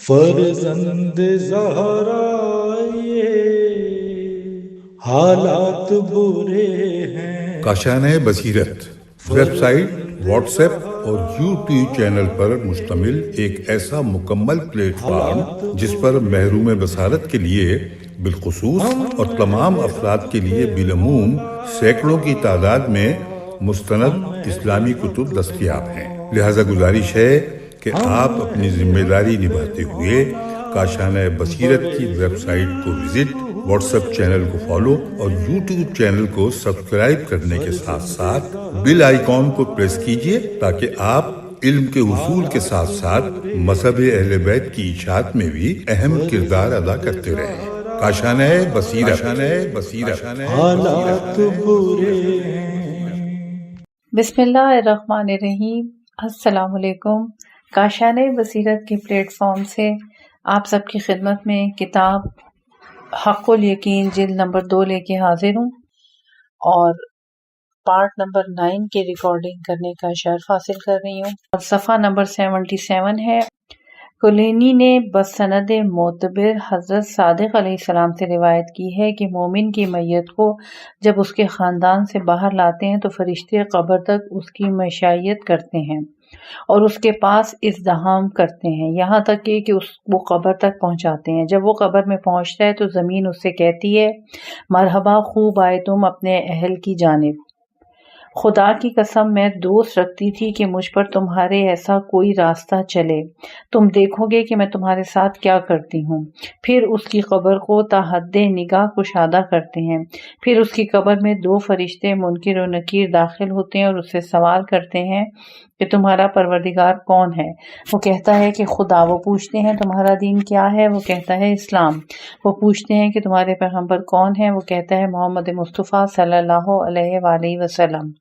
فرزند زہرا یہ حالات برے ہیں۔ کاشانۂ بصیرت ویب سائٹ، واٹس ایپ اور یوٹیوب چینل پر مشتمل ایک ایسا مکمل پلیٹ فارم جس پر محروم بصارت کے لیے بالخصوص اور تمام افراد کے لیے بالعموم سینکڑوں کی تعداد میں مستند اسلامی کتب دستیاب ہیں۔ لہذا گزارش ہے کہ آپ اپنی ذمہ داری نبھاتے ہوئے کاشانۂ بصیرت کی ویب سائٹ کو وزٹ، واٹس ایپ چینل کو فالو اور یوٹیوب چینل کو سبسکرائب کرنے کے ساتھ ساتھ بیل آئیکن کو پریس کیجیے تاکہ آپ علم کے حصول کے ساتھ ساتھ مذہب اہل بیت کی اشاعت میں بھی اہم کردار ادا کرتے رہیں۔ کاشانۂ بصیرت حالات برے ہیں۔ بسم اللہ الرحمن الرحیم۔ السلام علیکم۔ کاشانۂ بصیرت کے پلیٹ فارم سے آپ سب کی خدمت میں کتاب حق الیقین جلد نمبر 2 لے کے حاضر ہوں اور پارٹ نمبر 9 کے ریکارڈنگ کرنے کا شرف حاصل کر رہی ہوں اور صفحہ نمبر 77 ہے۔ کلینی نے بسند معتبر حضرت صادق علیہ السلام سے روایت کی ہے کہ مومن کی میت کو جب اس کے خاندان سے باہر لاتے ہیں تو فرشتے قبر تک اس کی مشیت کرتے ہیں اور اس کے پاس ازدحام کرتے ہیں یہاں تک کہ وہ قبر تک پہنچاتے ہیں۔ جب وہ قبر میں پہنچتا ہے تو زمین اس سے کہتی ہے، مرحبا، خوب آئے تم اپنے اہل کی جانب۔ خدا کی قسم میں دوست رکھتی تھی کہ مجھ پر تمہارے ایسا کوئی راستہ چلے، تم دیکھو گے کہ میں تمہارے ساتھ کیا کرتی ہوں۔ پھر اس کی قبر کو تا حد نگاہ کشادہ کرتے ہیں۔ پھر اس کی قبر میں 2 فرشتے منکر و نکیر داخل ہوتے ہیں اور اس سے سوال کرتے ہیں کہ تمہارا پروردگار کون ہے؟ وہ کہتا ہے کہ خدا۔ وہ پوچھتے ہیں تمہارا دین کیا ہے؟ وہ کہتا ہے اسلام۔ وہ پوچھتے ہیں کہ تمہارے پیغمبر کون ہیں؟ وہ کہتا ہے محمد مصطفیٰ صلی اللہ علیہ وآلہ وسلم۔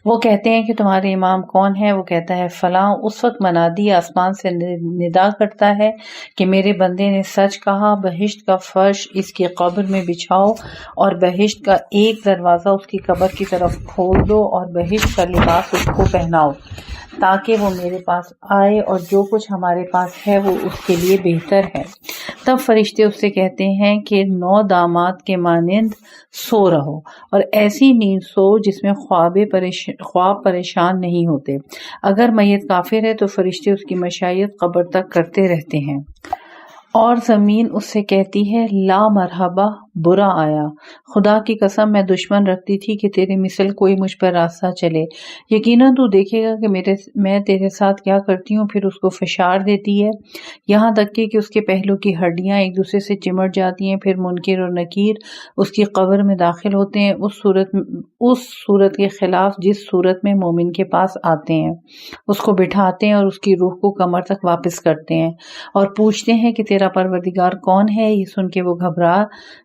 وہ کہتے ہیں کہ تمہارے امام کون ہے؟ وہ کہتا ہے فلاں۔ اس وقت منادی آسمان سے ندا کرتا ہے کہ میرے بندے نے سچ کہا، بہشت کا فرش اس کی قبر میں بچھاؤ اور بہشت کا ایک دروازہ اس کی قبر کی طرف کھول دو اور بہشت کا لباس اس کو پہناؤ تاکہ وہ میرے پاس آئے اور جو کچھ ہمارے پاس ہے وہ اس کے لیے بہتر ہے۔ تب فرشتے اس سے کہتے ہیں کہ 9 داماد کے مانند سو رہو اور ایسی نیند سو جس میں خواب پریشان نہیں ہوتے۔ اگر میت کافر ہے تو فرشتے اس کی مشیت قبر تک کرتے رہتے ہیں اور زمین اس سے کہتی ہے لا مرحبا، برا آیا۔ خدا کی قسم میں دشمن رکھتی تھی کہ تیرے مثل کوئی مجھ پر راستہ چلے، یقیناً تو دیکھے گا کہ میں تیرے ساتھ کیا کرتی ہوں۔ پھر اس کو فشار دیتی ہے یہاں تک کہ اس کے پہلو کی ہڈیاں ایک دوسرے سے چمٹ جاتی ہیں۔ پھر منکر اور نکیر اس کی قبر میں داخل ہوتے ہیں اس صورت کے خلاف جس صورت میں مومن کے پاس آتے ہیں، اس کو بٹھاتے ہیں اور اس کی روح کو کمر تک واپس کرتے ہیں اور پوچھتے ہیں کہ تیرا پروردگار کون ہے؟ یہ سن کے وہ گھبرا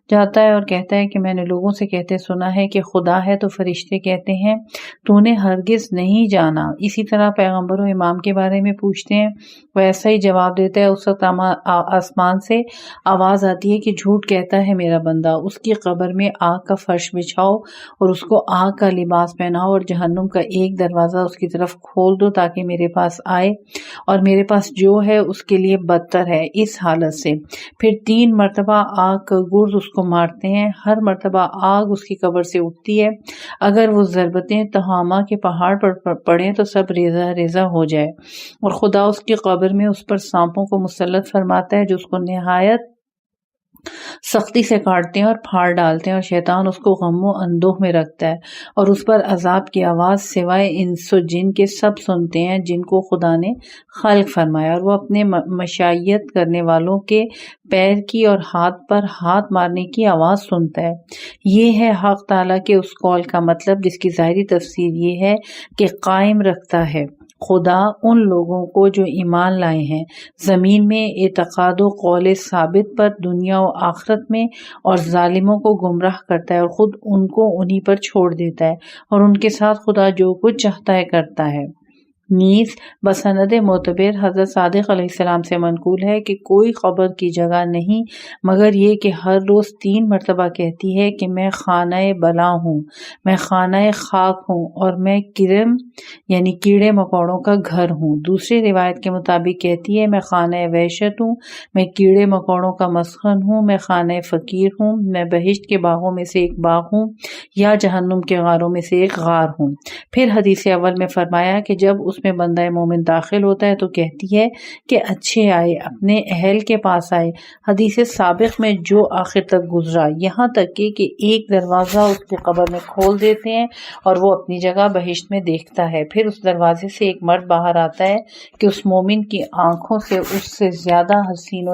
جاتا ہے اور کہتا ہے کہ میں نے لوگوں سے کہتے سنا ہے کہ خدا ہے، تو فرشتے کہتے ہیں تو نے ہرگز نہیں جانا۔ اسی طرح پیغمبر و امام کے بارے میں پوچھتے ہیں، وہ ایسا ہی جواب دیتا ہے۔ اس وقت آسمان سے آواز آتی ہے کہ جھوٹ کہتا ہے میرا بندہ، اس کی قبر میں آگ کا فرش بچھاؤ اور اس کو آگ کا لباس پہناؤ اور جہنم کا ایک دروازہ اس کی طرف کھول دو تاکہ میرے پاس آئے اور میرے پاس جو ہے اس کے لیے بدتر ہے اس حالت سے۔ پھر 3 مرتبہ آگ کا گرز اس کو مارتے ہیں، ہر مرتبہ آگ اس کی قبر سے اٹھتی ہے۔ اگر وہ ضربتیں تہامہ کے پہاڑ پر پڑیں تو سب ریزہ ریزہ ہو جائے اور خدا اس کی قبر میں اس پر سانپوں کو مسلط فرماتا ہے جو اس کو نہایت سختی سے کاٹتے ہیں اور پھاڑ ڈالتے ہیں اور شیطان اس کو غم و اندوہ میں رکھتا ہے اور اس پر عذاب کی آواز سوائے انس و جن کے سب سنتے ہیں جن کو خدا نے خلق فرمایا، اور وہ اپنے مشیت کرنے والوں کے پیر کی اور ہاتھ پر ہاتھ مارنے کی آواز سنتا ہے۔ یہ ہے حق تعالیٰ کے اس قول کا مطلب جس کی ظاہری تفسیر یہ ہے کہ قائم رکھتا ہے خدا ان لوگوں کو جو ایمان لائے ہیں زمین میں اعتقاد و قول ثابت پر دنیا و آخرت میں، اور ظالموں کو گمراہ کرتا ہے اور خود ان کو انہی پر چھوڑ دیتا ہے اور ان کے ساتھ خدا جو کچھ چاہتا ہے کرتا ہے۔ نیز بسند معتبر حضرت صادق علیہ السلام سے منقول ہے کہ کوئی قبر کی جگہ نہیں مگر یہ کہ ہر روز 3 مرتبہ کہتی ہے کہ میں خانہ بلا ہوں، میں خانہ خاک ہوں اور میں کرم یعنی کیڑے مکوڑوں کا گھر ہوں۔ دوسری روایت کے مطابق کہتی ہے میں خانہ وحشت ہوں، میں کیڑے مکوڑوں کا مسکن ہوں، میں خانہ فقیر ہوں، میں بہشت کے باغوں میں سے ایک باغ ہوں یا جہنم کے غاروں میں سے ایک غار ہوں۔ پھر حدیث اول میں فرمایا کہ جب اس میں بندہ مومن داخل ہوتا ہے تو کہتی ہے کہ اچھے آئے، اپنے اہل کے پاس آئے۔ حدیث سابق میں جو آخر تک گزرا، یہاں تک کہ ایک دروازہ اس کی قبر میں کھول دیتے ہیں اور وہ اپنی جگہ بہشت میں دیکھتا ہے۔ پھر اس دروازے سے ایک مرد باہر آتا ہے کہ اس مومن کی آنکھوں سے اس سے زیادہ حسین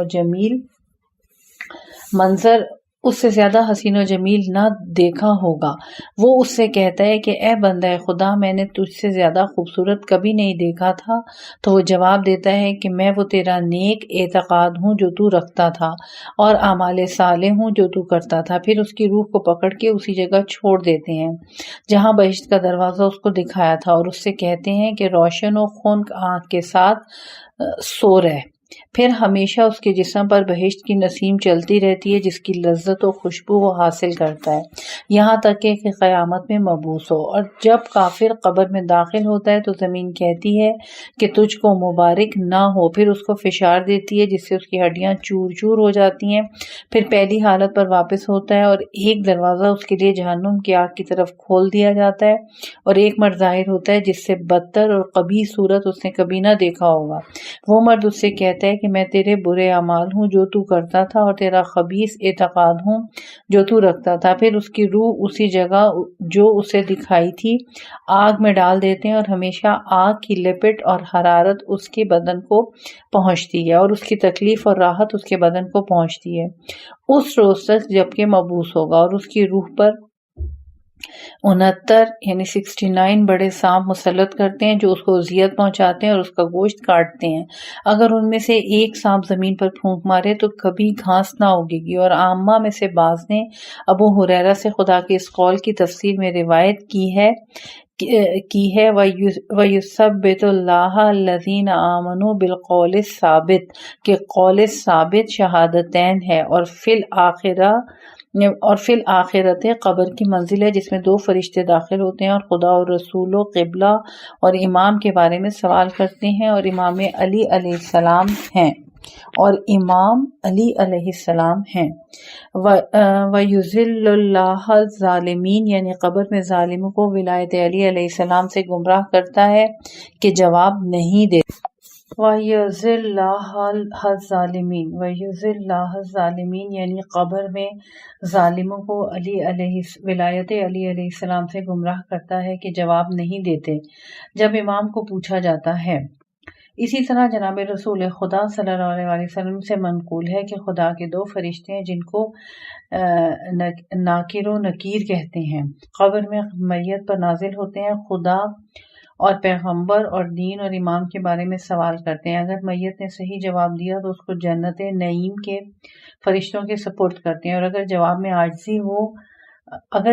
و جمیل نہ دیکھا ہوگا۔ وہ اس سے کہتا ہے کہ اے بندہ خدا، میں نے تجھ سے زیادہ خوبصورت کبھی نہیں دیکھا تھا۔ تو وہ جواب دیتا ہے کہ میں وہ تیرا نیک اعتقاد ہوں جو تو رکھتا تھا اور اعمال صالح ہوں جو تو کرتا تھا۔ پھر اس کی روح کو پکڑ کے اسی جگہ چھوڑ دیتے ہیں جہاں بہشت کا دروازہ اس کو دکھایا تھا اور اس سے کہتے ہیں کہ روشن و خنک آنکھ کے ساتھ سو رہ۔ پھر ہمیشہ اس کے جسم پر بہشت کی نسیم چلتی رہتی ہے جس کی لذت و خوشبو وہ حاصل کرتا ہے یہاں تک کہ قیامت میں مبعوث ہو۔ اور جب کافر قبر میں داخل ہوتا ہے تو زمین کہتی ہے کہ تجھ کو مبارک نہ ہو، پھر اس کو فشار دیتی ہے جس سے اس کی ہڈیاں چور چور ہو جاتی ہیں، پھر پہلی حالت پر واپس ہوتا ہے اور ایک دروازہ اس کے لیے جہنم کی آگ کی طرف کھول دیا جاتا ہے اور ایک مرد ظاہر ہوتا ہے جس سے بدتر اور قبیح صورت اس نے کبھی نہ دیکھا ہوگا۔ وہ مرد اس سے کہتا ہے کہ میں تیرے برے اعمال ہوں جو تو کرتا تھا اور تیرا خبیث اعتقاد ہوں جو تو رکھتا تھا۔ پھر اس کی روح اسی جگہ جو اسے دکھائی تھی آگ میں ڈال دیتے ہیں اور ہمیشہ آگ کی لپٹ اور حرارت اس کے بدن کو پہنچتی ہے اور اس کی تکلیف اور راحت اس کے بدن کو پہنچتی ہے اس روز تک جبکہ مبعوث ہوگا، اور اس کی روح پر 69 یعنی 69 بڑے سانپ مسلط کرتے ہیں جو اس کو اذیت پہنچاتے ہیں اور اس کا گوشت کاٹتے ہیں۔ اگر ان میں سے ایک سانپ زمین پر پھونک مارے تو کبھی گھاس نہ اگے گی۔ اور عامہ میں سے بعض نے ابو ہریرہ سے خدا کے اس قول کی تفسیر میں روایت کی ہے وَيُثَبِّتُ اللَّهُ الَّذِينَ آمَنُوا بِالْقَوْلِ الثَّابِتِ کہ قول ثابت شہادتین ہے، اور فی الآخرت قبر کی منزل ہے جس میں 2 فرشتے داخل ہوتے ہیں اور خدا اور رسول و قبلہ اور امام کے بارے میں سوال کرتے ہیں، اور امام علی علیہ السلام ہیں وَيُذِلُّ اللَّهُ الظَّالِمِينَ یعنی قبر میں ظالموں کو ولایت علی علیہ السلام سے گمراہ کرتا ہے کہ جواب نہیں دیتے۔ وَيُذِلُّ اللَّهُ الظَّالِمِينَ یعنی قبر میں ظالموں کو ولایت علی علیہ السلام سے گمراہ کرتا ہے کہ جواب نہیں دیتے جب امام کو پوچھا جاتا ہے۔ اسی طرح جناب رسول خدا صلی اللہ علیہ وسلم سے منقول ہے کہ خدا کے 2 فرشتے ہیں جن کو ناکر و نکیر کہتے ہیں، قبر میں میت پر نازل ہوتے ہیں، خدا اور پیغمبر اور دین اور امام کے بارے میں سوال کرتے ہیں۔ اگر میت نے صحیح جواب دیا تو اس کو جنت نعیم کے فرشتوں کے سپرد کرتے ہیں، اور اگر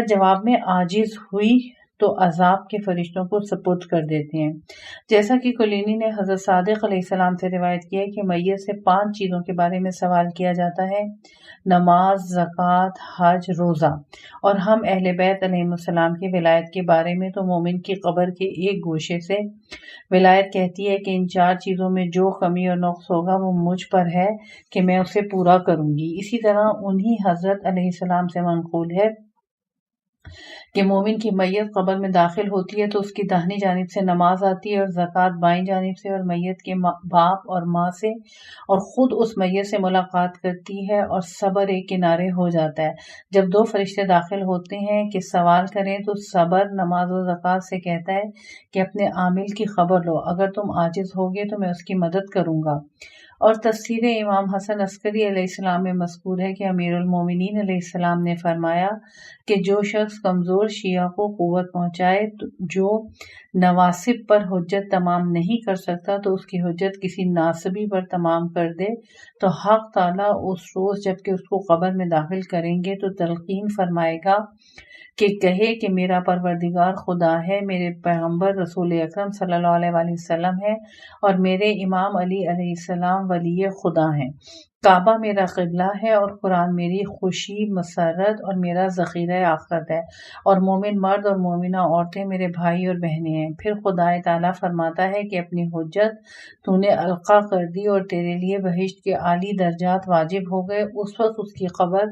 جواب میں عاجز ہوئی تو عذاب کے فرشتوں کو سپرد کر دیتے ہیں۔ جیسا کہ کلینی نے حضرت صادق علیہ السلام سے روایت کیا ہے کہ میت سے 5 چیزوں کے بارے میں سوال کیا جاتا ہے: نماز، زکوٰۃ، حج، روزہ۔ اور ہم اہل بیت علیہم السلام کی ولایت کے بارے میں تو مومن کی قبر کے ایک گوشے سے ولایت کہتی ہے کہ ان 4 چیزوں میں جو کمی اور نقص ہوگا وہ مجھ پر ہے کہ میں اسے پورا کروں گی۔ اسی طرح انہی حضرت علیہ السلام سے منقول ہے کہ مومن کی میت قبر میں داخل ہوتی ہے تو اس کی داہنی جانب سے نماز آتی ہے اور زکوٰۃ بائیں جانب سے، اور میت کے باپ اور ماں سے اور خود اس میت سے ملاقات کرتی ہے اور صبر ایک کنارے ہو جاتا ہے۔ جب 2 فرشتے داخل ہوتے ہیں کہ سوال کریں تو صبر نماز و زکوٰۃ سے کہتا ہے کہ اپنے عامل کی خبر لو، اگر تم عاجز ہوگے تو میں اس کی مدد کروں گا۔ اور تفسیر امام حسن عسکری علیہ السلام میں مذکور ہے کہ امیر المومنین علیہ السلام نے فرمایا کہ جو شخص کمزور شیعہ کو قوت پہنچائے جو نواصب پر حجت تمام نہیں کر سکتا تو اس کی حجت کسی ناصبی پر تمام کر دے تو حق تعالیٰ اس روز جب کہ اس کو قبر میں داخل کریں گے تو تلقین فرمائے گا کہ کہے کہ میرا پروردگار خدا ہے، میرے پیغمبر رسول اکرم صلی اللہ علیہ وآلہ وسلم ہے، اور میرے امام علی علیہ السلام ولی خدا ہیں۔ کعبہ میرا قبلہ ہے، اور قرآن میری خوشی مسرت اور میرا ذخیرہ آخرت ہے، اور مومن مرد اور مومنہ عورتیں میرے بھائی اور بہنیں ہیں۔ پھر خدا تعالیٰ فرماتا ہے کہ اپنی حجت تو نے القا کر دی اور تیرے لیے بہشت کے عالی درجات واجب ہو گئے۔ اس وقت اس کی قبر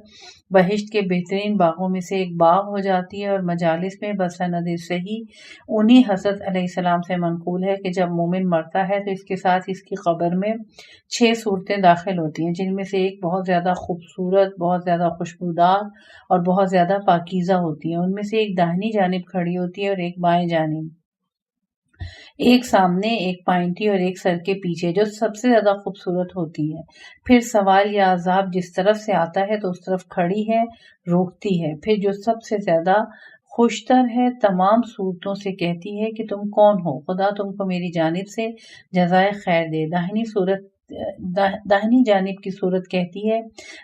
بہشت کے بہترین باغوں میں سے ایک باغ ہو جاتی ہے، اور مجالس میں بسند صحیح انہی حضرت علیہ السلام سے منقول ہے کہ جب مومن مرتا ہے تو اس کے ساتھ اس کی قبر میں 6 صورتیں داخل ہوتی ہیں، جن میں سے ایک بہت زیادہ خوبصورت، بہت زیادہ خوشبودار اور بہت زیادہ پاکیزہ ہوتی ہے۔ ان میں سے ایک داہنی جانب کھڑی ہوتی ہے اور ایک بائیں جانب، ایک سامنے، ایک پائنٹی اور ایک سر کے پیچھے، جو سب سے زیادہ خوبصورت ہوتی ہے۔ پھر سوال یا عذاب جس طرف سے آتا ہے تو اس طرف کھڑی ہے، روکتی ہے۔ پھر جو سب سے زیادہ خوشتر ہے تمام صورتوں سے کہتی ہے کہ تم کون ہو، خدا تم کو میری جانب سے جزائے خیر دے۔ داہنی جانب کی صورت کہتی ہے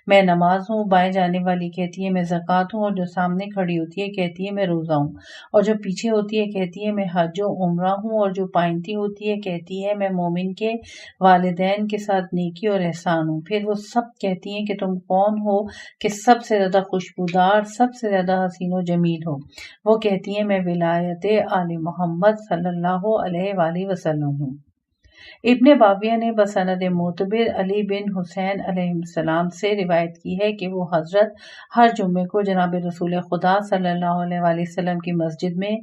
میں نماز ہوں، بائیں جانب والی کہتی ہے میں زکوٰۃ ہوں، اور جو سامنے کھڑی ہوتی ہے کہتی ہے میں روزہ ہوں، اور جو پیچھے ہوتی ہے کہتی ہے میں حج و عمرہ ہوں، اور جو پائنتی ہوتی ہے کہتی ہے میں مومن کے والدین کے ساتھ نیکی اور احسان ہوں۔ پھر وہ سب کہتی ہیں کہ تم کون ہو کہ سب سے زیادہ خوشبودار، سب سے زیادہ حسین و جمیل ہو۔ وہ کہتی ہیں میں ولایت آل محمد صلی اللہ علیہ وآلہ وسلم ہوں۔ ابن باویہ نے بسند معتبر علی بن حسین علیہ السلام سے روایت کی ہے کہ وہ حضرت ہر جمعے کو جناب رسول خدا صلی اللہ علیہ وآلہ وسلم کی مسجد میں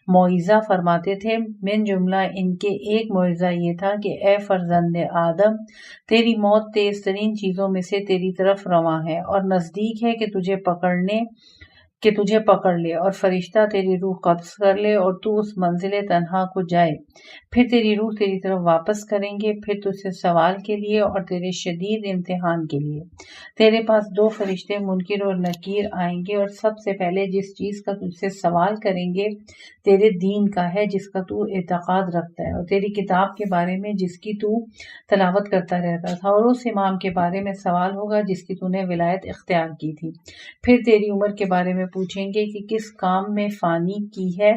موعظہ فرماتے تھے۔ من جملہ ان کے ایک موعظہ یہ تھا کہ اے فرزند آدم، تیری موت تیز ترین چیزوں میں سے تیری طرف رواں ہے اور نزدیک ہے کہ تجھے پکڑ لے، اور فرشتہ تیری روح قبض کر لے اور تو اس منزل تنہا کو جائے۔ پھر تیری روح تیری طرف واپس کریں گے، پھر تجھ سے سوال کے لیے اور تیرے شدید امتحان کے لیے تیرے پاس 2 فرشتے منکر اور نکیر آئیں گے، اور سب سے پہلے جس چیز کا تجھ سے سوال کریں گے تیرے دین کا ہے جس کا تو اعتقاد رکھتا ہے، اور تیری کتاب کے بارے میں جس کی تو تلاوت کرتا رہتا تھا، اور اس امام کے بارے میں سوال ہوگا جس کی تو نے ولایت اختیار کی تھی۔ پھر تیری عمر کے بارے میں پوچھیں گے کہ کس کام میں فانی کی ہے،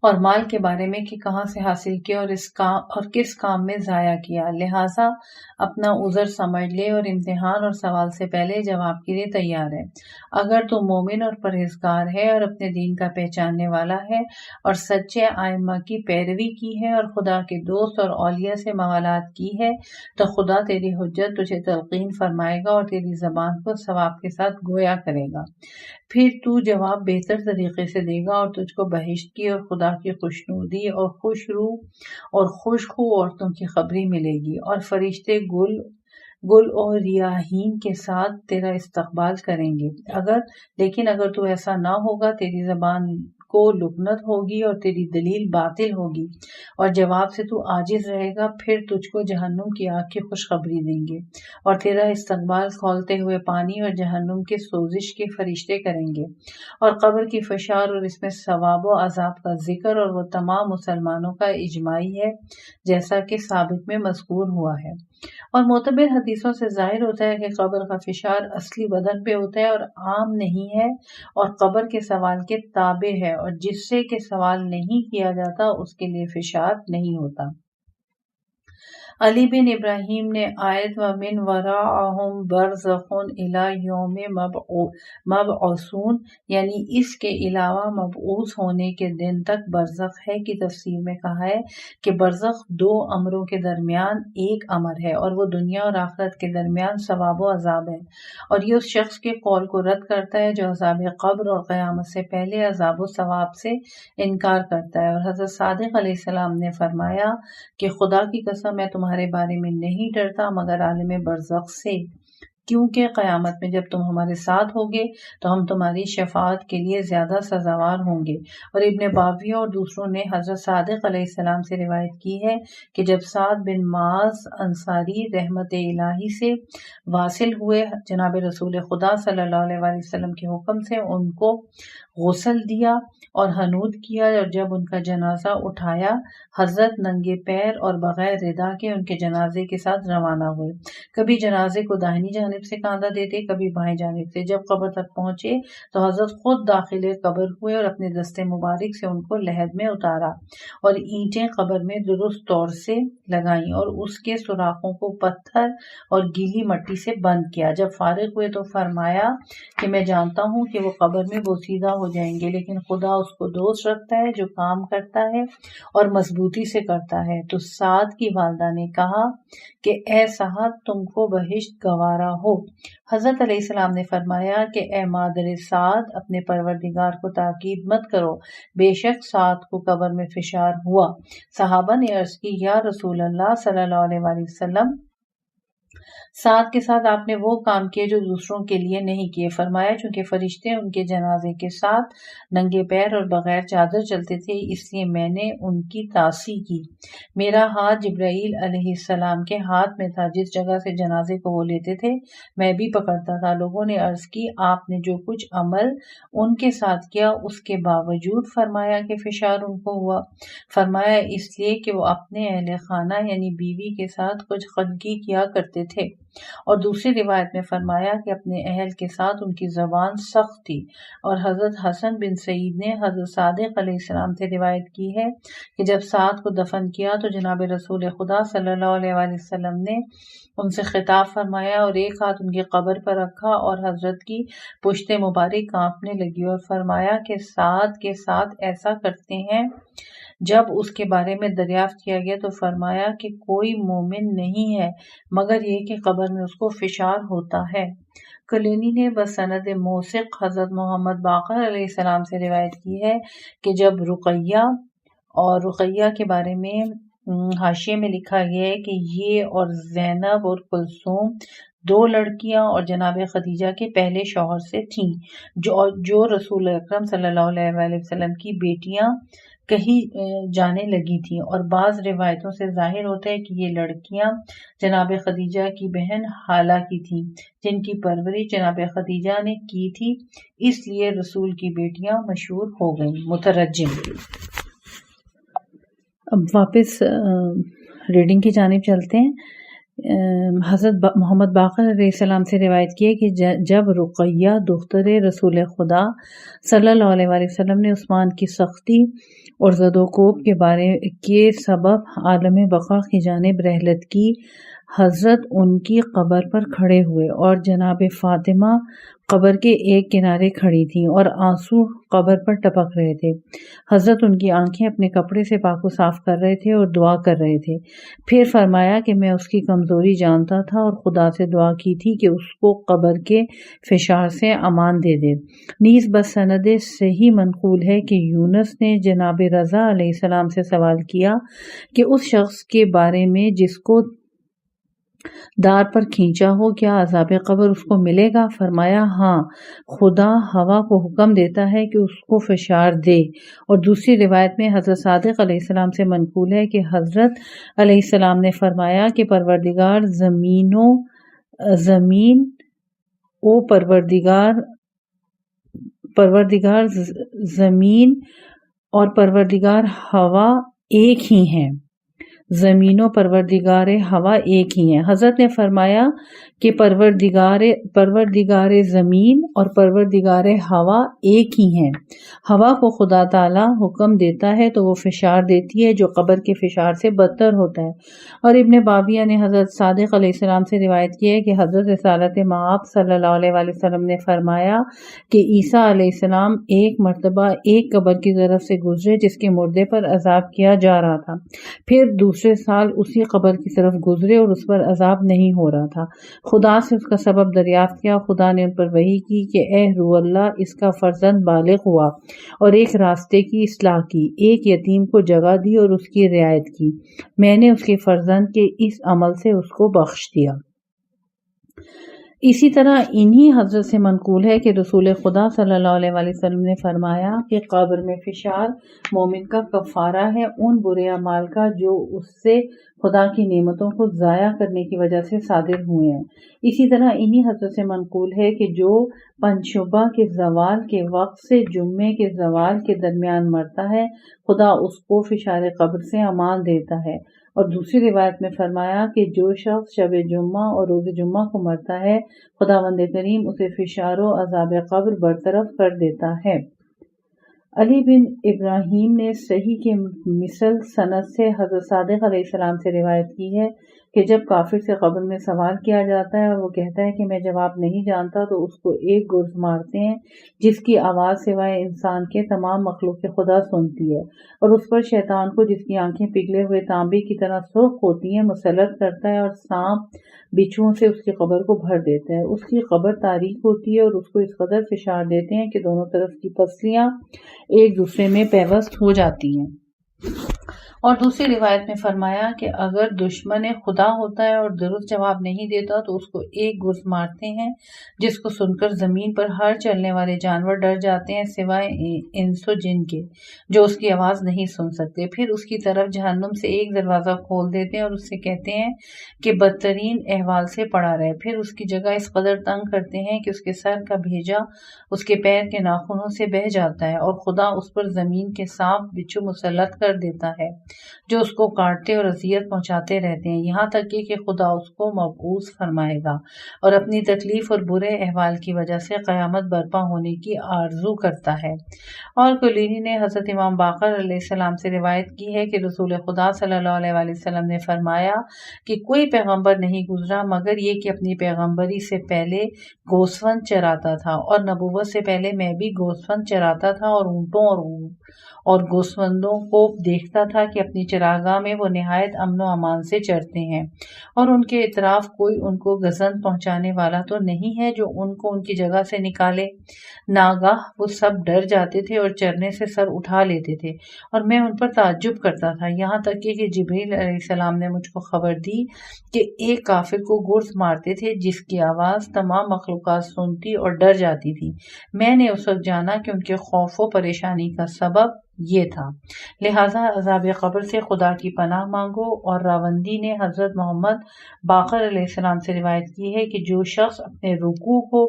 اور مال کے بارے میں کہ کہاں سے حاصل کیا اور کس کام میں ضائع کیا۔ لہٰذا اپنا عذر سمجھ لے اور امتحان اور سوال سے پہلے جواب کے لیے تیار ہے۔ اگر تو مومن اور پرہیزگار ہے اور اپنے دین کا پہچاننے والا ہے اور سچے ائمہ کی پیروی کی ہے اور خدا کے دوست اور اولیاء سے موالات کی ہے تو خدا تیری حجت تجھے تلقین فرمائے گا اور تیری زبان کو ثواب کے ساتھ گویا کرے گا۔ پھر تو جواب بہتر طریقے سے دے گا اور تجھ کو بہشت کی اور خدا کی خوشنودی اور خوش روح اور خوشخو عورتوں کی خبری ملے گی، اور فرشتے گل اور ریاحین کے ساتھ تیرا استقبال کریں گے۔ لیکن اگر تو ایسا نہ ہوگا، تیری زبان کو لکنت ہوگی اور تیری دلیل باطل ہوگی اور جواب سے تو عاجز رہے گا، پھر تجھ کو جہنم کی آگ کی خوشخبری دیں گے اور تیرا استقبال کھولتے ہوئے پانی اور جہنم کے سوزش کے فرشتے کریں گے، اور قبر کی فشار اور اس میں ثواب و عذاب کا ذکر، اور وہ تمام مسلمانوں کا اجماعی ہے جیسا کہ سابق میں مذکور ہوا ہے۔ اور معتبر حدیثوں سے ظاہر ہوتا ہے کہ قبر کا فشار اصلی بدن پہ ہوتا ہے اور عام نہیں ہے، اور قبر کے سوال کے تابع ہے، اور جس سے کہ سوال نہیں کیا جاتا اس کے لیے فشار نہیں ہوتا۔ علی بن ابراہیم نے آیت وَمِن وَرَاءَهُمْ بَرْزَخٌ إِلَى يَوْمِ مَبْعُوثُونَ یعنی اس کے علاوہ مبعوث ہونے کے دن تک برزخ ہے کی تفسیر میں کہا ہے کہ برزخ 2 امروں کے درمیان ایک امر ہے، اور وہ دنیا اور آخرت کے درمیان ثواب و عذاب ہے، اور یہ اس شخص کے قول کو رد کرتا ہے جو عذاب قبر اور قیامت سے پہلے عذاب و ثواب سے انکار کرتا ہے۔ اور حضرت صادق علیہ السلام نے فرمایا کہ خدا کی قسم میں تمہارے بارے میں نہیں ڈرتا مگر عالم برزخ سے، کیونکہ قیامت میں جب تم ہمارے ساتھ ہوگے تو ہم تمہاری شفاعت کے لیے زیادہ سزاوار ہوں گے۔ اور ابن باویہ اور دوسروں نے حضرت صادق علیہ السلام سے روایت کی ہے کہ جب سعد بن معاذ انصاری رحمت الہی سے واصل ہوئے، جناب رسول خدا صلی اللہ علیہ وآلہ وسلم کے حکم سے ان کو غسل دیا اور حنوط کیا، اور جب ان کا جنازہ اٹھایا حضرت ننگے پیر اور بغیر ردا کے ان کے جنازے کے ساتھ روانہ ہوئے۔ کبھی جنازے کو داہنی جانب سے کاندھا دیتے، کبھی بائیں جانب سے۔ جب قبر تک پہنچے تو حضرت خود داخل قبر ہوئے اور اپنے دست مبارک سے ان کو لحد میں اتارا اور اینٹیں قبر میں درست طور سے لگائیں اور اس کے سوراخوں کو پتھر اور گیلی مٹی سے بند کیا۔ جب فارغ ہوئے تو فرمایا کہ میں جانتا ہوں کہ وہ قبر میں بوسیدہ ہو جائیں گے، لیکن خدا اس کو دوست رکھتا ہے جو کام کرتا ہے اور مضبوطی سے کرتا ہے۔ تو سعد کی والدہ نے کہا کہ اے سعد، تم کو بہشت گوارا ہو۔ حضرت علیہ السلام نے فرمایا کہ اے مادر سعد، اپنے پروردگار کو تاکید مت کرو، بے شک سعد کو قبر میں فشار ہوا۔ صحابہ نے عرض کی یا رسول اللہ صلی اللہ علیہ وآلہ وسلم، سعد کے ساتھ آپ نے وہ کام کیے جو دوسروں کے لیے نہیں کیے۔ فرمایا چونکہ فرشتے ان کے جنازے کے ساتھ ننگے پیر اور بغیر چادر چلتے تھے، اس لیے میں نے ان کی تاسی کی۔ میرا ہاتھ جبرائیل علیہ السلام کے ہاتھ میں تھا، جس جگہ سے جنازے کو وہ لیتے تھے میں بھی پکڑتا تھا۔ لوگوں نے عرض کی آپ نے جو کچھ عمل ان کے ساتھ کیا اس کے باوجود فرمایا کہ فشار ان کو ہوا؟ فرمایا اس لیے کہ وہ اپنے اہل خانہ یعنی بیوی کے ساتھ کچھ خلقی کیا کرتے تھے، اور دوسری روایت میں فرمایا کہ اپنے اہل کے ساتھ ان کی زبان سخت تھی۔ اور حضرت حسن بن سعید نے حضرت صادق علیہ السلام سے روایت کی ہے کہ جب سعد کو دفن کیا تو جناب رسول خدا صلی اللہ علیہ وآلہ وسلم نے ان سے خطاب فرمایا اور ایک ہاتھ ان کی قبر پر رکھا اور حضرت کی پشت مبارک کانپنے لگی اور فرمایا کہ سعد کے ساتھ ایسا کرتے ہیں۔ جب اس کے بارے میں دریافت کیا گیا تو فرمایا کہ کوئی مومن نہیں ہے مگر یہ کہ قبر میں اس کو فشار ہوتا ہے۔ کلینی نے بسند موثق حضرت محمد باقر علیہ السلام سے روایت کی ہے کہ جب رقیہ کے بارے میں حاشیے میں لکھا گیا ہے کہ یہ اور زینب اور کلثوم دو لڑکیاں اور جناب خدیجہ کے پہلے شوہر سے تھیں جو رسول اکرم صلی اللہ علیہ وآلہ وسلم کی بیٹیاں کہی جانے لگی تھیں، اور بعض روایتوں سے ظاہر ہوتا ہے کہ یہ لڑکیاں جناب خدیجہ کی بہن حالہ کی تھیں جن کی پرورش جناب خدیجہ نے کی تھی، اس لیے رسول کی بیٹیاں مشہور ہو گئیں۔ مترجم۔ اب واپس ریڈنگ کی جانب چلتے ہیں۔ حضرت محمد باقر علیہ السلام سے روایت کی ہے کہ جب رقیہ دختر رسول خدا صلی اللہ علیہ وآلہ وسلم نے عثمان کی سختی اور زد و کوب کے سبب عالم بقا کی جانب رحلت کی، حضرت ان کی قبر پر کھڑے ہوئے اور جناب فاطمہ قبر کے ایک کنارے کھڑی تھیں اور آنسو قبر پر ٹپک رہے تھے۔ حضرت ان کی آنکھیں اپنے کپڑے سے پاک و صاف کر رہے تھے اور دعا کر رہے تھے۔ پھر فرمایا کہ میں اس کی کمزوری جانتا تھا اور خدا سے دعا کی تھی کہ اس کو قبر کے فشار سے امان دے دے۔ نیز بسند صحیح منقول ہے کہ یونس نے جناب رضا علیہ السلام سے سوال کیا کہ اس شخص کے بارے میں جس کو دار پر کھینچا ہو کیا عذاب قبر اس کو ملے گا؟ فرمایا ہاں، خدا ہوا کو حکم دیتا ہے کہ اس کو فشار دے۔ اور دوسری روایت میں حضرت صادق علیہ السلام سے منقول ہے کہ حضرت علیہ السلام نے فرمایا کہ پروردگار زمین اور پروردگار ہوا ایک ہی ہیں، زمین و پروردگار ہوا ایک ہی ہیں۔ حضرت نے فرمایا کہ پروردگار زمین اور پروردگار ہوا ایک ہی ہیں۔ ہوا کو خدا تعالی حکم دیتا ہے تو وہ فشار دیتی ہے جو قبر کے فشار سے بدتر ہوتا ہے۔ اور ابن بابیہ نے حضرت صادق علیہ السلام سے روایت کی ہے کہ حضرت رسالت مآب صلی اللہ علیہ وآلہ وسلم نے فرمایا کہ عیسیٰ علیہ السلام ایک مرتبہ ایک قبر کی طرف سے گزرے جس کے مردے پر عذاب کیا جا رہا تھا، پھر دوسرے سال اسی قبر کی طرف گزرے اور اس پر عذاب نہیں ہو رہا تھا۔ خدا سے اس کا سبب دریافت کیا، خدا نے ان پر وحی کی کہ اے روح اللہ، اس کا فرزند بالغ ہوا اور ایک راستے کی اصلاح کی، ایک یتیم کو جگہ دی اور اس کی رعایت کی، میں نے اس کے فرزند کے اس عمل سے اس کو بخش دیا۔ اسی طرح انہی حضرت سے منقول ہے کہ رسول خدا صلی اللہ علیہ وآلہ وسلم نے فرمایا کہ قبر میں فشار مومن کا کفارہ ہے ان برے اعمال کا جو اس سے خدا کی نعمتوں کو ضائع کرنے کی وجہ سے صادر ہوئے ہیں۔ اسی طرح انہی حضرت سے منقول ہے کہ جو پنجشنبہ کے زوال کے وقت سے جمعے کے زوال کے درمیان مرتا ہے، خدا اس کو فشار قبر سے امان دیتا ہے۔ اور دوسری روایت میں فرمایا کہ جو شخص شب جمعہ اور روز جمعہ کو مرتا ہے، خداوند کریم اسے فشار و عذاب قبر برطرف کر دیتا ہے۔ علی بن ابراہیم نے صحیح کے مثل سند سے حضرت صادق علیہ السلام سے روایت کی ہے کہ جب کافر سے قبر میں سوال کیا جاتا ہے اور وہ کہتا ہے کہ میں جواب نہیں جانتا، تو اس کو ایک گرز مارتے ہیں جس کی آواز سوائے انسان کے تمام مخلوق خدا سنتی ہے، اور اس پر شیطان کو، جس کی آنکھیں پگھلے ہوئے تانبے کی طرح سرخ ہوتی ہیں، مسلط کرتا ہے اور سانپ بچھوؤں سے اس کی قبر کو بھر دیتا ہے۔ اس کی قبر تاریک ہوتی ہے اور اس کو اس قدر فشار دیتے ہیں کہ دونوں طرف کی پسلیاں ایک دوسرے میں پیوست ہو جاتی ہیں۔ اور دوسری روایت میں فرمایا کہ اگر دشمن خدا ہوتا ہے اور درست جواب نہیں دیتا تو اس کو ایک گرز مارتے ہیں جس کو سن کر زمین پر ہر چلنے والے جانور ڈر جاتے ہیں سوائے انس و جن کے، جو اس کی آواز نہیں سن سکتے۔ پھر اس کی طرف جہنم سے ایک دروازہ کھول دیتے ہیں اور اس سے کہتے ہیں کہ بدترین احوال سے پڑا رہے۔ پھر اس کی جگہ اس قدر تنگ کرتے ہیں کہ اس کے سر کا بھیجا اس کے پیر کے ناخنوں سے بہہ جاتا ہے، اور خدا اس پر زمین کے سانپ بچھو مسلط کر دیتا ہے جو اس کو کاٹتے اور اذیت پہنچاتے رہتے ہیں، یہاں تک کہ خدا اس کو مبعوث فرمائے گا اور اپنی تکلیف اور برے احوال کی وجہ سے قیامت برپا ہونے کی آرزو کرتا ہے۔ اور کلینی نے حضرت امام باقر علیہ السلام سے روایت کی ہے کہ رسول خدا صلی اللہ علیہ وآلہ وسلم نے فرمایا کہ کوئی پیغمبر نہیں گزرا مگر یہ کہ اپنی پیغمبری سے پہلے گوسفند چراتا تھا، اور نبوت سے پہلے میں بھی گوسفند چراتا تھا اور اونٹوں اور گوسفندوں کو دیکھتا تھا کہ اپنی چراگاہ میں وہ نہایت امن و امان سے چرتے ہیں، اور ان کے اطراف کوئی ان کو گزند پہنچانے والا تو نہیں ہے جو ان کو ان کی جگہ سے نکالے۔ ناگاہ وہ سب ڈر جاتے تھے اور چرنے سے سر اٹھا لیتے تھے، اور میں ان پر تعجب کرتا تھا، یہاں تک کہ جبریل علیہ السلام نے مجھ کو خبر دی کہ ایک کافر کو گرز مارتے تھے جس کی آواز تمام مخلوقات سنتی اور ڈر جاتی تھی۔ میں نے اس وقت جانا کہ ان کے خوف و پریشانی کا سبب یہ تھا۔ لہٰذا عذاب قبر سے خدا کی پناہ مانگو۔ اور راوندی نے حضرت محمد باقر علیہ السلام سے روایت کی ہے کہ جو شخص اپنے رکوع کو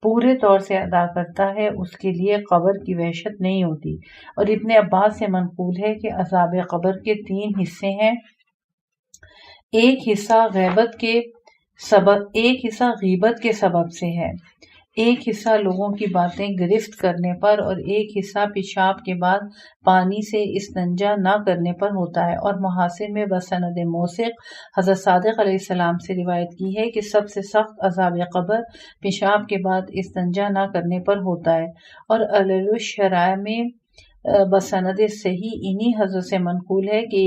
پورے طور سے ادا کرتا ہے اس کے لیے قبر کی وحشت نہیں ہوتی۔ اور ابن عباس سے منقول ہے کہ عذاب قبر کے 3 حصے ہیں، ایک حصہ غیبت کے سبب سے ہے، ایک حصہ لوگوں کی باتیں گرفت کرنے پر، اور ایک حصہ پیشاب کے بعد پانی سے استنجا نہ کرنے پر ہوتا ہے۔ اور محاسن میں بسند موثق حضرت صادق علیہ السلام سے روایت کی ہے کہ سب سے سخت عذاب قبر پیشاب کے بعد استنجا نہ کرنے پر ہوتا ہے۔ اور علل الشرائع میں بسند صحیح انہی حضرت سے منقول ہے کہ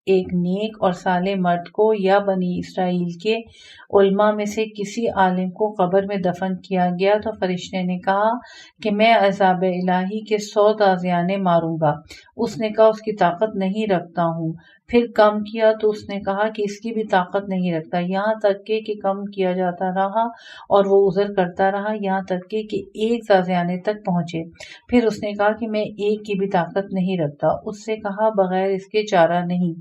ایک نیک اور صالح مرد کو یا بنی اسرائیل کے علماء میں سے کسی عالم کو قبر میں دفن کیا گیا تو فرشتے نے کہا کہ میں عذاب الہی کے 100 تازیانے ماروں گا۔ اس نے کہا اس کی طاقت نہیں رکھتا ہوں۔ پھر کم کیا تو اس نے کہا کہ اس کی بھی طاقت نہیں رکھتا، یہاں تک کہ کم کیا جاتا رہا اور وہ عذر کرتا رہا یہاں تک کہ 1 تازیانے تک پہنچے۔ پھر اس نے کہا کہ میں 1 کی بھی طاقت نہیں رکھتا۔ اس سے کہا بغیر اس کے چارہ نہیں۔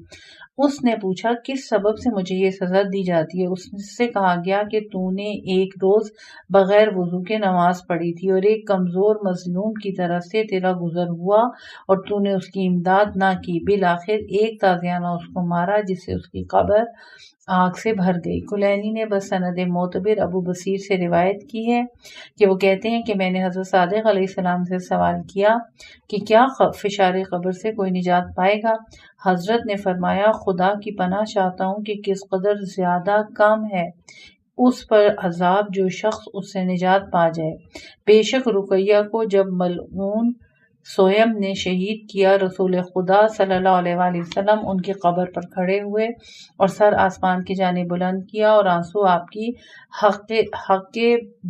اس نے پوچھا کس سبب سے مجھے یہ سزا دی جاتی ہے؟ اس سے کہا گیا کہ تو نے ایک روز بغیر وضو کے نماز پڑھی تھی اور ایک کمزور مظلوم کی طرف سے تیرا گزر ہوا اور تو نے اس کی امداد نہ کی، بالآخر 1 تازیانہ اس کو مارا جس سے اس کی قبر آگ سے بھر گئی۔ کلینی نے بسند معتبر ابو بصیر سے روایت کی ہے کہ وہ کہتے ہیں کہ میں نے حضرت صادق علیہ السلام سے سوال کیا کہ کیا فشار قبر سے کوئی نجات پائے گا؟ حضرت نے فرمایا خدا کی پناہ چاہتا ہوں کہ کس قدر زیادہ کم ہے اس پر عذاب جو شخص اس سے نجات پا جائے۔ بے شک رقیہ کو جب ملعون سویم نے شہید کیا، رسول خدا صلی اللہ علیہ وآلہ وسلم ان کی قبر پر کھڑے ہوئے اور سر آسمان کی جانب بلند کیا اور آنسو آپ کی حق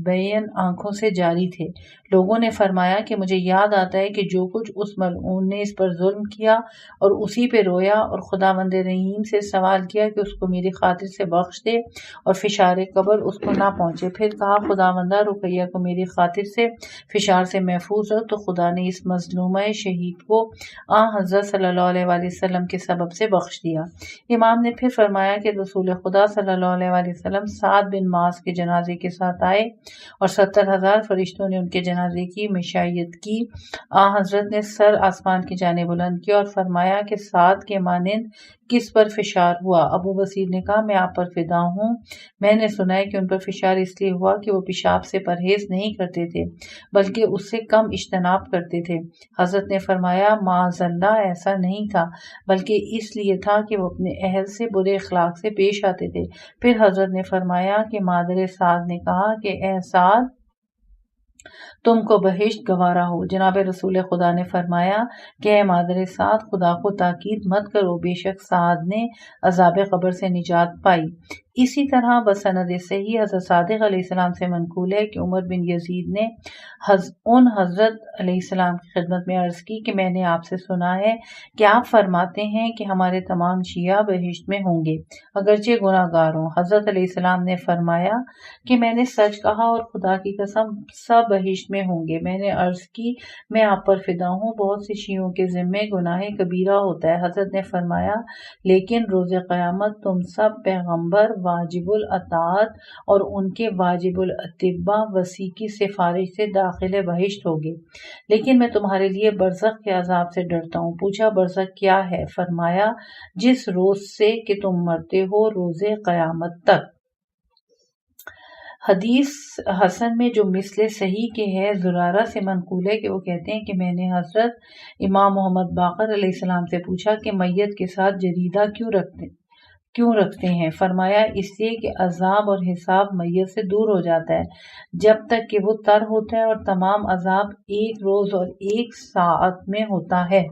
بین آنکھوں سے جاری تھے۔ لوگوں نے فرمایا کہ مجھے یاد آتا ہے کہ جو کچھ اس ملعون نے اس پر ظلم کیا اور اسی پہ رویا اور خداوند رحیم سے سوال کیا کہ اس کو میری خاطر سے بخش دے اور فشار قبر اس کو نہ پہنچے۔ پھر کہا خداوندہ رقیہ کو میری خاطر سے فشار سے محفوظ رکھ، تو خدا نے اس مظلومہ شہید کو حضرت صلی اللہ علیہ وآلہ وسلم کے سبب سے بخش دیا۔ امام نے پھر فرمایا کہ رسول خدا صلی اللہ علیہ وآلہ وسلم سعد بن معاذ کے جنازے کے ساتھ آئے اور 70,000 فرشتوں نے ان کے جنازے کی مشائیت کی۔ حضرت نے سر آسمان کی جانب بلند کیا اور فرمایا کہ سعد کے مانند کس پر فشار ہوا؟ ابو بصیر نے کہا میں آپ پر فدا ہوں، میں نے سنا ہے کہ ان پر فشار اس لیے ہوا کہ وہ پیشاب سے پرہیز نہیں کرتے تھے بلکہ اس سے کم اجتناب کرتے تھے۔ حضرت نے فرمایا معاذ اللہ، ایسا نہیں تھا بلکہ اس لیے تھا کہ وہ اپنے اہل سے برے اخلاق سے پیش آتے تھے۔ پھر حضرت نے فرمایا کہ مادر سعد نے کہا کہ اے سعد، تم کو بہشت گوارا ہو۔ جناب رسول خدا نے فرمایا کہ اے مادر سعد، خدا کو تاکید مت کرو، بے شک سعد نے عذاب قبر سے نجات پائی۔ اسی طرح بسند صحیح حضرت صادق علیہ السلام سے منقول ہے کہ عمر بن یزید نے حضرت علیہ السلام کی خدمت میں عرض کی کہ میں نے آپ سے سنا ہے کہ آپ فرماتے ہیں کہ ہمارے تمام شیعہ بہشت میں ہوں گے اگرچہ گناہ گار ہوں۔ حضرت علیہ السلام نے فرمایا کہ میں نے سچ کہا اور خدا کی قسم سب بہشت میں ہوں گے۔ میں نے عرض کی میں آپ پر فدا ہوں، بہت سے شیعوں کے ذمے گناہ کبیرہ ہوتا ہے۔ حضرت نے فرمایا لیکن روز قیامت تم سب پیغمبر واجب الاطاعت اور ان کے واجب الاتباع وسیع کی سفارش سے داخل بہشت ہوگے، لیکن میں تمہارے لیے برزخ کے عذاب سے ڈرتا ہوں۔ پوچھا برزخ کیا ہے؟ فرمایا جس روز سے کہ تم مرتے ہو روز قیامت تک۔ حدیث حسن میں جو مثل صحیح کے ہے، زرارہ سے منقول ہے کہ وہ کہتے ہیں کہ میں نے حضرت امام محمد باقر علیہ السلام سے پوچھا کہ میت کے ساتھ جریدہ کیوں رکھتے ہیں؟ فرمایا اس لیے کہ عذاب اور حساب میت سے دور ہو جاتا ہے جب تک کہ وہ تر ہوتا ہے، اور تمام عذاب ایک روز اور ایک ساعت میں ہوتا ہے۔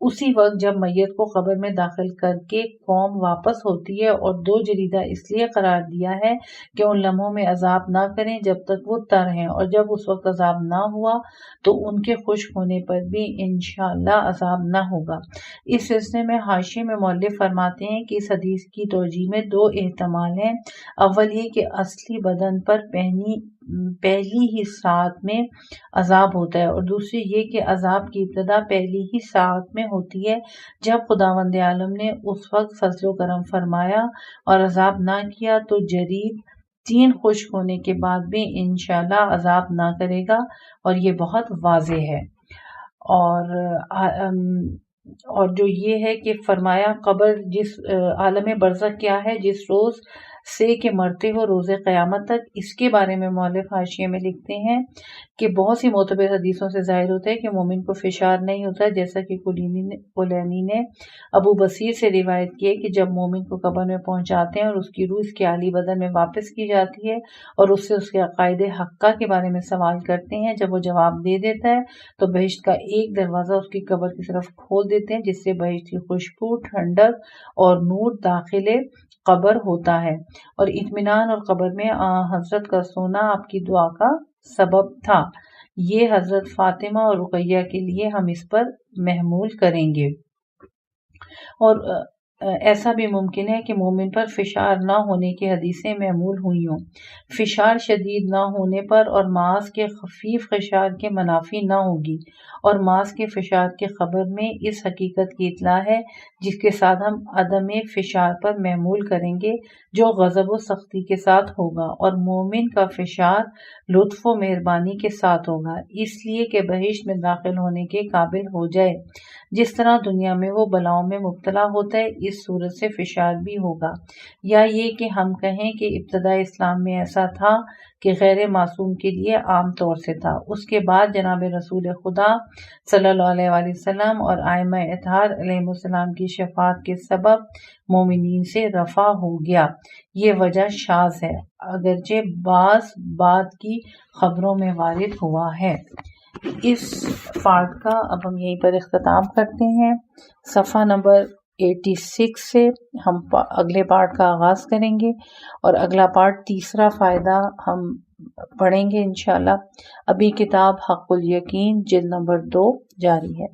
اسی وقت جب میت کو قبر میں داخل کر کے قوم واپس ہوتی ہے، اور 2 جریدہ اس لیے قرار دیا ہے کہ ان لمحوں میں عذاب نہ کریں جب تک وہ تر ہیں، اور جب اس وقت عذاب نہ ہوا تو ان کے خشک ہونے پر بھی انشاءاللہ عذاب نہ ہوگا۔ اس سلسلے میں حاشیے میں مؤلف فرماتے ہیں کہ اس حدیث کی توجیہ میں 2 احتمال ہیں۔ اول یہ کہ اصلی بدن پر پہلی ہی ساعت میں عذاب ہوتا ہے، اور دوسری یہ کہ عذاب کی ابتدا پہلی ہی ساعت میں ہوتی ہے جب خداوند عالم نے اس وقت فضل و کرم فرمایا اور عذاب نہ کیا تو جرید 3 خشک ہونے کے بعد بھی انشاءاللہ عذاب نہ کرے گا، اور یہ بہت واضح ہے۔ اور جو یہ ہے کہ فرمایا قبر جس عالم برزخ کیا ہے جس روز سے کہ مرتے ہو روز قیامت تک، اس کے بارے میں مؤلف حاشیے میں لکھتے ہیں کہ بہت سی معتبر حدیثوں سے ظاہر ہوتا ہے کہ مومن کو فشار نہیں ہوتا، جیسا کہ کلینی نے ابو بصیر سے روایت کی ہے کہ جب مومن کو قبر میں پہنچاتے ہیں اور اس کی روح اس کے عالی بدن میں واپس کی جاتی ہے اور اس سے اس کے عقائد حقہ کے بارے میں سوال کرتے ہیں، جب وہ جواب دے دیتا ہے تو بہشت کا ایک دروازہ اس کی قبر کی طرف کھول دیتے ہیں، جس سے بہشت کی خوشبو، ٹھنڈک اور نور داخل قبر ہوتا ہے، اور اطمینان اور قبر میں حضرت کا سونا آپ کی دعا کا سبب تھا۔ یہ حضرت فاطمہ اور رقیہ کے لیے ہم اس پر محمول کریں گے۔ اور ایسا بھی ممکن ہے کہ مومن پر فشار نہ ہونے کی حدیثیں محمول ہوئی ہوں، فشار شدید نہ ہونے پر، اور معاذ کے خفیف فشار کے منافی نہ ہوگی، اور معاذ کے فشار کے خبر میں اس حقیقت کی اطلاع ہے جس کے ساتھ ہم عدم فشار پر محمول کریں گے جو غضب و سختی کے ساتھ ہوگا، اور مومن کا فشار لطف و مہربانی کے ساتھ ہوگا، اس لیے کہ بہشت میں داخل ہونے کے قابل ہو جائے۔ جس طرح دنیا میں وہ بلاؤں میں مبتلا ہوتا ہے، اس صورت سے فشار بھی ہوگا۔ یا یہ کہ ہم کہیں کہ ابتدا اسلام میں ایسا تھا کہ غیر معصوم کے لیے عام طور سے تھا، اس کے بعد جناب رسول خدا صلی اللہ علیہ وآلہ وسلم اور ائمہ اطہار علیہ السلام کی شفاعت کے سبب مومنین سے رفع ہو گیا۔ یہ وجہ شاذ ہے، اگرچہ بعض بعد کی خبروں میں وارد ہوا ہے۔ اس پارٹ کا اب ہم یہیں پر اختتام کرتے ہیں۔ صفحہ نمبر 86 سے ہم اگلے پارٹ کا آغاز کریں گے، اور اگلا پارٹ تیسرا فائدہ ہم پڑھیں گے انشاءاللہ۔ ابھی کتاب حق الیقین جلد نمبر 2 جاری ہے۔